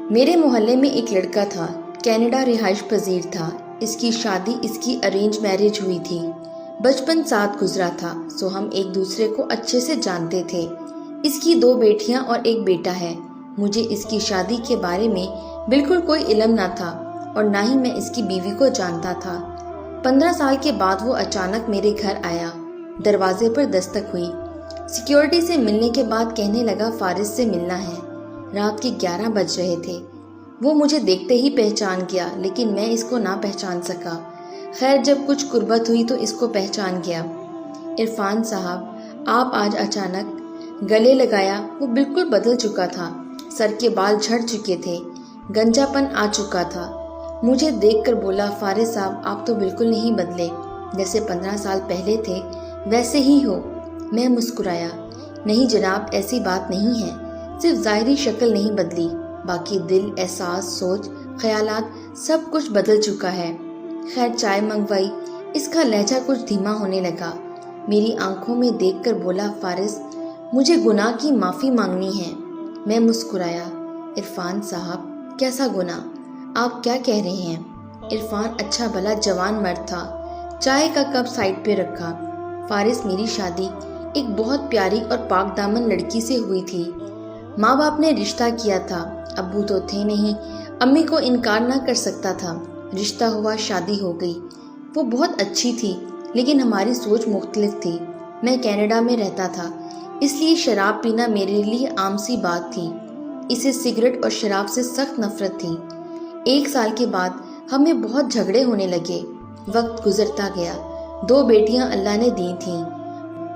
میرے محلے میں ایک لڑکا تھا، کینیڈا رہائش پذیر تھا۔ اس کی شادی اس کی ارینج میرج ہوئی تھی۔ بچپن ساتھ گزرا تھا، سو ہم ایک دوسرے کو اچھے سے جانتے تھے۔ اس کی 2 بیٹیاں اور ایک بیٹا ہے۔ مجھے اس کی شادی کے بارے میں بالکل کوئی علم نہ تھا اور نہ ہی میں اس کی بیوی کو جانتا تھا۔ 15 سال کے بعد وہ اچانک میرے گھر آیا۔ دروازے پر دستک ہوئی۔ سیکیورٹی سے ملنے کے بعد کہنے لگا فارس سے ملنا ہے۔ رات کے 11 بج رہے تھے۔ وہ مجھے دیکھتے ہی پہچان گیا، لیکن میں اس کو نہ پہچان سکا۔ خیر جب کچھ قربت ہوئی تو اس کو پہچان گیا۔ عرفان صاحب، آپ آج اچانک گلے لگایا۔ وہ بالکل بدل چکا تھا۔ سر کے بال جھڑ چکے تھے، گنجا پن آ چکا تھا۔ مجھے دیکھ کر بولا، فارس صاحب آپ تو بالکل نہیں بدلے، جیسے 15 سال پہلے تھے ویسے ہی ہو۔ میں مسکرایا، نہیں جناب ایسی بات نہیں ہے، صرف ظاہری شکل نہیں بدلی، باقی دل، احساس، سوچ، خیالات سب کچھ بدل چکا ہے۔ خیر چائے منگوائی۔ اس کا لہجہ کچھ دھیما ہونے لگا۔ میری آنکھوں میں دیکھ کر بولا، فارس مجھے گناہ کی معافی مانگنی ہے۔ میں مسکرایا، عرفان صاحب کیسا گناہ؟ آپ کیا کہہ رہے ہیں؟ عرفان اچھا بھلا جوان مرد تھا۔ چائے کا کپ سائڈ پہ رکھا۔ فارس میری شادی ایک بہت پیاری اور پاک دامن لڑکی سے ہوئی تھی۔ ماں باپ نے رشتہ کیا تھا، ابو تو تھے نہیں، امی کو انکار نہ کر سکتا تھا۔ رشتہ ہوا، شادی ہو گئی۔ وہ بہت اچھی تھی، لیکن ہماری سوچ مختلف تھی۔ میں کینیڈا میں رہتا تھا، اس لیے شراب پینا میرے لیے عام سی بات تھی۔ اسے سگریٹ اور شراب سے سخت نفرت تھی۔ 1 سال کے بعد ہمیں بہت جھگڑے ہونے لگے۔ وقت گزرتا گیا۔ 2 بیٹیاں اللہ نے دی تھیں۔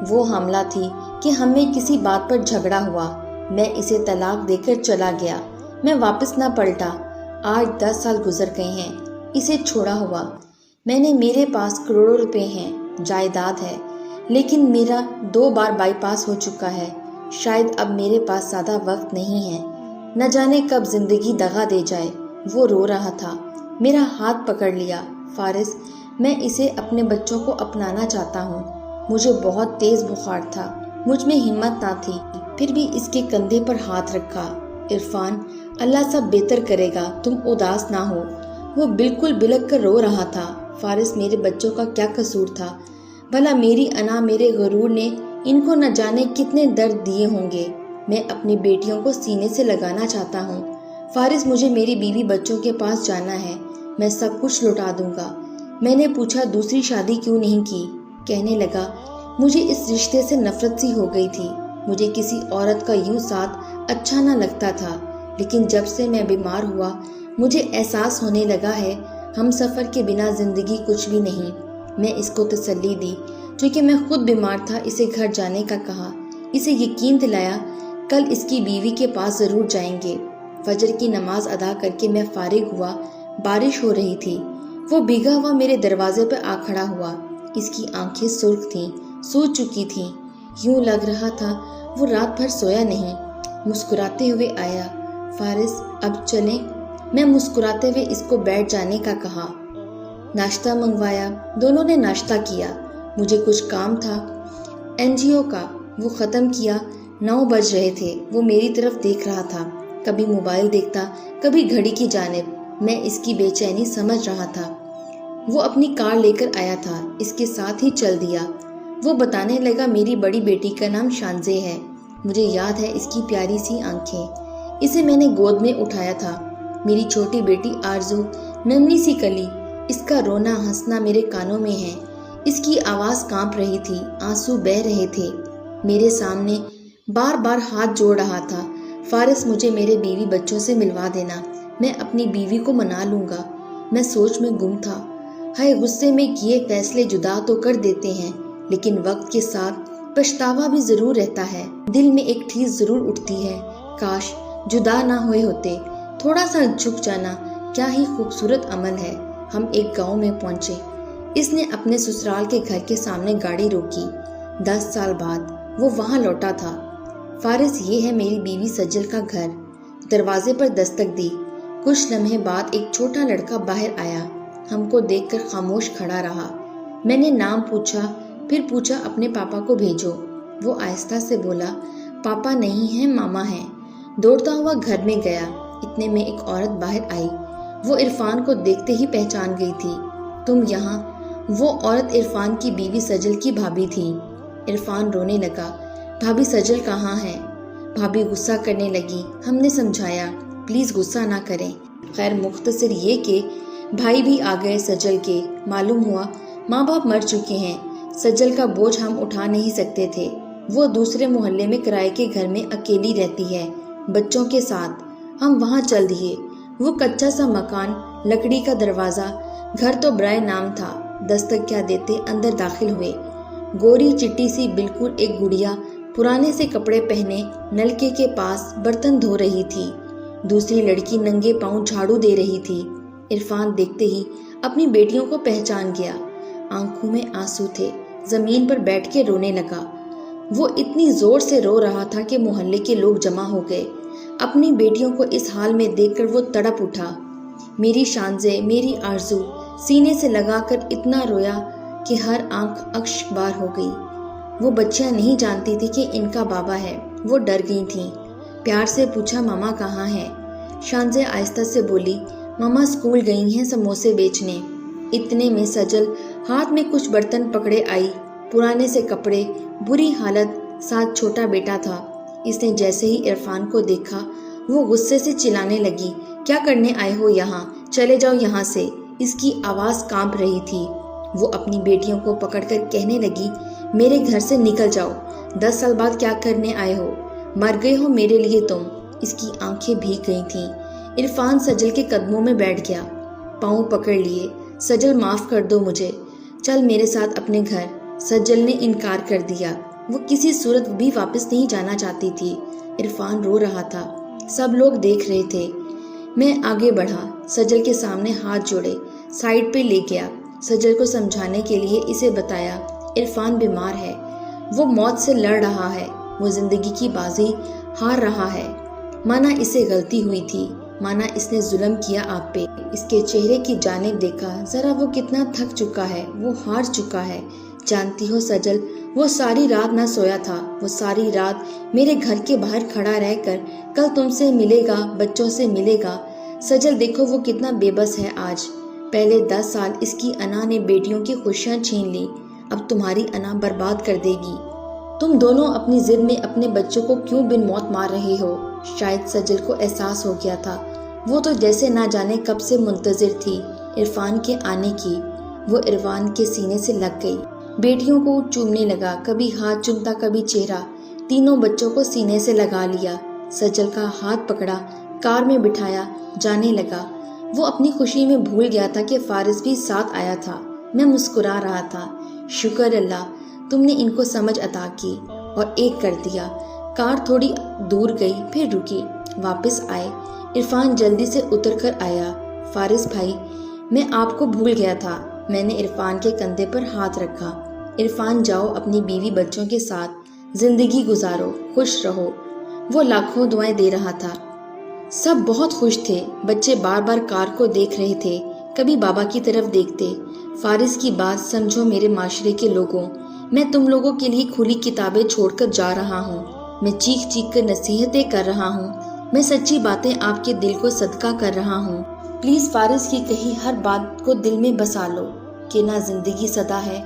وہ حاملہ تھی کہ ہمیں کسی بات پر جھگڑا ہوا۔ میں اسے طلاق دے کر چلا گیا۔ میں واپس نہ پلٹا۔ آج 10 سال گزر گئے ہیں اسے چھوڑا ہوا۔ میرے پاس کروڑوں روپے ہیں، جائیداد ہے، لیکن میرا 2 بار بائی پاس ہو چکا ہے۔ شاید اب میرے پاس زیادہ وقت نہیں ہے، نہ جانے کب زندگی دغا دے جائے۔ وہ رو رہا تھا۔ میرا ہاتھ پکڑ لیا، فارس میں اسے اپنے بچوں کو اپنانا چاہتا ہوں۔ مجھے بہت تیز بخار تھا، مجھ میں ہمت نہ تھی، پھر بھی اس کے کندھے پر ہاتھ رکھا۔ عرفان اللہ سب بہتر کرے گا، تم اداس نہ ہو۔ وہ بالکل بلک کر رو رہا تھا۔ فارس میرے بچوں کا کیا قصور تھا؟ بھلا میری انا، میرے غرور نے ان کو نہ جانے کتنے درد دیے ہوں گے۔ میں اپنی بیٹیوں کو سینے سے لگانا چاہتا ہوں۔ فارس مجھے میری بیوی بچوں کے پاس جانا ہے، میں سب کچھ لوٹا دوں گا۔ میں نے پوچھا دوسری شادی کیوں نہیں کی؟ کہنے لگا، مجھے اس رشتے سے نفرت سی ہو گئی تھی۔ مجھے کسی عورت کا یوں ساتھ اچھا نہ لگتا تھا، لیکن جب سے میں بیمار ہوا مجھے احساس ہونے لگا ہے ہم سفر کے بنا زندگی کچھ بھی نہیں۔ میں اس کو تسلی دی، چونکہ میں خود بیمار تھا، اسے گھر جانے کا کہا۔ اسے یقین دلایا کل اس کی بیوی کے پاس ضرور جائیں گے۔ فجر کی نماز ادا کر کے میں فارغ ہوا۔ بارش ہو رہی تھی۔ وہ بھیگا ہوا میرے دروازے پر آ کھڑا ہوا۔ اس کی آنکھیں سرخ تھیں، سو چکی تھیں۔ یوں لگ رہا تھا وہ رات بھر سویا نہیں۔ مسکراتے ہوئے آیا، فارس اب چلیں؟ میں مسکراتے ہوئے اس کو بیٹھ جانے کا کہا۔ ناشتہ منگوایا۔ دونوں نے ناشتہ کیا۔ مجھے کچھ کام تھا NGO کا، وہ ختم کیا۔ 9 بج رہے تھے۔ وہ میری طرف دیکھ رہا تھا، کبھی موبائل دیکھتا، کبھی گھڑی کی جانب۔ میں اس کی بے چینی سمجھ رہا تھا۔ وہ اپنی کار لے کر آیا تھا، اس کے ساتھ ہی چل دیا۔ وہ بتانے لگا میری بڑی بیٹی کا نام شانزے ہے۔ مجھے یاد ہے اس کی پیاری سی آنکھیں۔ اسے میں نے گود میں اٹھایا تھا۔ میری چھوٹی بیٹی آرزو، ننھی سی کلی، اس کا رونا ہنسنا میرے کانوں میں ہے۔ اس کی آواز کانپ رہی تھی، آنسو بہہ رہے تھے۔ میرے سامنے بار بار ہاتھ جوڑ رہا تھا، فارس مجھے میرے بیوی بچوں سے ملوا دینا، میں اپنی بیوی کو منا لوں گا۔ میں سوچ میں گم تھا۔ ہائے غصے میں کیے فیصلے جدا تو کر دیتے ہیں، لیکن وقت کے ساتھ پچھتاوا بھی ضرور رہتا ہے۔ دل میں ایک ٹھیس ضرور اٹھتی ہے، کاش جدا نہ ہوئے ہوتے۔ تھوڑا سا جھک جانا کیا ہی خوبصورت عمل ہے۔ ہم ایک گاؤں میں پہنچے۔ اس نے اپنے سسرال کے گھر کے سامنے گاڑی روکی۔ 10 سال بعد وہ وہاں لوٹا تھا۔ فارس یہ ہے میری بیوی سجل کا گھر۔ دروازے پر دستک دی۔ کچھ لمحے بعد ایک چھوٹا لڑکا باہر آیا، ہم کو دیکھ کر خاموش کھڑا رہا۔ میں نے نام پوچھا، پھر پوچھا اپنے پاپا کو بھیجو۔ وہ آہستہ سے بولا، پاپا نہیں ہیں، ماما ہیں۔ دوڑتا ہوا گھر میں گیا۔ اتنے میں ایک عورت باہر آئی۔ وہ عرفان کو دیکھتے ہی پہچان گئی تھی۔ تم یہاں؟ وہ عورت عرفان کی بیوی سجل کی بھابھی تھی۔ عرفان رونے لگا۔ بھابھی سجل کہاں ہے؟ بھابھی غصہ کرنے لگی۔ ہم نے سمجھایا پلیز غصہ نہ کریں۔ خیر مختصر یہ کہ بھائی بھی آ گئے سجل کے۔ معلوم ہوا ماں باپ مر چکے ہیں۔ سجل کا بوجھ ہم اٹھا نہیں سکتے تھے۔ وہ دوسرے محلے میں کرائے کے گھر میں اکیلی رہتی ہے بچوں کے ساتھ۔ ہم وہاں چل دیے۔ وہ کچا سا مکان، لکڑی کا دروازہ، گھر تو برائے نام تھا۔ دستک کیا دیتے اندر داخل ہوئے۔ گوری چٹی سی بالکل ایک گڑیا پرانے سے کپڑے پہنے نلکے کے پاس برتن دھو رہی تھی۔ دوسری لڑکی ننگے پاؤں جھاڑو دے رہی تھی۔ عرفان دیکھتے ہی اپنی بیٹیوں کو پہچان گیا۔ آنکھوں میں آنسو تھے۔ زمین پر بیٹھ کے رونے لگا۔ وہ اتنی زور سے رو رہا تھا کہ محلے کے لوگ جمع ہو گئے۔ اپنی بیٹیوں کو اس حال میں دیکھ کر وہ تڑپ اٹھا۔ میری شانزے، میری آرزو سینے سے لگا کر اتنا رویا کہ ہر آنکھ اشک بار ہو گئی۔ وہ بچیاں نہیں جانتی تھی کہ ان کا بابا ہے۔ وہ ڈر گئی تھیں۔ پیار سے پوچھا ماما کہاں ہے؟ شانزے آہستہ سے بولی ماما اسکول گئی ہیں سموسے بیچنے۔ اتنے میں سجل ہاتھ میں کچھ برتن پکڑے آئی۔ پرانے سے کپڑے، بری حالت، ساتھ چھوٹا بیٹا تھا۔ اس نے جیسے ہی عرفان کو دیکھا وہ غصے سے چلانے لگی، کیا کرنے آئے ہو یہاں؟ چلے جاؤ یہاں سے۔ اس کی آواز کانپ رہی تھی۔ وہ اپنی بیٹیوں کو پکڑ کر کہنے لگی میرے گھر سے نکل جاؤ۔ 10 سال بعد کیا کرنے آئے ہو؟ مر گئے ہو میرے لیے تم۔ اس کی آنکھیں بھیگ گئی تھیں۔ عرفان سجل کے قدموں میں بیٹھ گیا، پاؤں پکڑ لیے۔ سجل معاف کر دو مجھے، چل میرے ساتھ اپنے گھر۔ سجل نے انکار کر دیا۔ وہ کسی صورت بھی واپس نہیں جانا چاہتی تھی۔ عرفان رو رہا تھا۔ سب لوگ دیکھ رہے تھے۔ میں آگے بڑھا، سجل کے سامنے ہاتھ جوڑے، سائڈ پہ لے گیا۔ سجل کو سمجھانے کے لیے اسے بتایا عرفان بیمار ہے، وہ موت سے لڑ رہا ہے، وہ زندگی کی بازی ہار رہا ہے۔ مانا اسے غلطی ہوئی تھی، مانا اس نے ظلم کیا آپ پہ۔ اس کے چہرے کی جانب دیکھا، ذرا وہ کتنا تھک چکا ہے، وہ ہار چکا ہے۔ جانتی ہو سجل، وہ ساری رات نہ سویا تھا۔ وہ ساری رات میرے گھر کے باہر کھڑا رہ کر کل تم سے ملے گا، بچوں سے ملے گا۔ سجل دیکھو وہ کتنا بے بس ہے آج۔ پہلے 10 سال اس کی انا نے بیٹیوں کی خوشیاں چھین لی، اب تمہاری انا برباد کر دے گی۔ تم دونوں اپنی ضد میں اپنے بچوں کو کیوں بن موت مار رہے ہو؟ شاید سجل کو احساس ہو گیا تھا۔ وہ تو جیسے نہ جانے کب سے منتظر تھی عرفان کے آنے کی۔ وہ عرفان کے سینے سے لگ گئی، بیٹیوں کو چومنے لگا، کبھی ہاتھ چومتا کبھی چہرہ۔ تینوں بچوں کو سینے سے لگا لیا۔ سجل کا ہاتھ پکڑا، کار میں بٹھایا، جانے لگا۔ وہ اپنی خوشی میں بھول گیا تھا کہ فارس بھی ساتھ آیا تھا۔ میں مسکرا رہا تھا، شکر اللہ تم نے ان کو سمجھ عطا کی اور ایک کر دیا۔ کار تھوڑی دور گئی پھر رکی، واپس آئے۔ عرفان جلدی سے اتر کر آیا۔ فارس بھائی، میں آپ کو بھول گیا تھا۔ میں نے عرفان کے کندھے پر ہاتھ رکھا۔ عرفان جاؤ اپنی بیوی بچوں کے ساتھ زندگی گزارو، خوش رہو۔ وہ لاکھوں دعائیں دے رہا تھا۔ سب بہت خوش تھے۔ بچے بار بار کار کو دیکھ رہے تھے، کبھی بابا کی طرف دیکھتے۔ فارس کی بات سمجھو میرے معاشرے کے لوگوں، میں تم لوگوں کے لیے کھلی کتابیں چھوڑ کر جا رہا ہوں۔ میں چیخ چیخ کر نصیحتیں کر رہا ہوں۔ میں سچی باتیں آپ کے دل کو صدقہ کر رہا ہوں۔ پلیز فارس کی کہی ہر بات کو دل میں بسا لو کہ نہ زندگی سدا ہے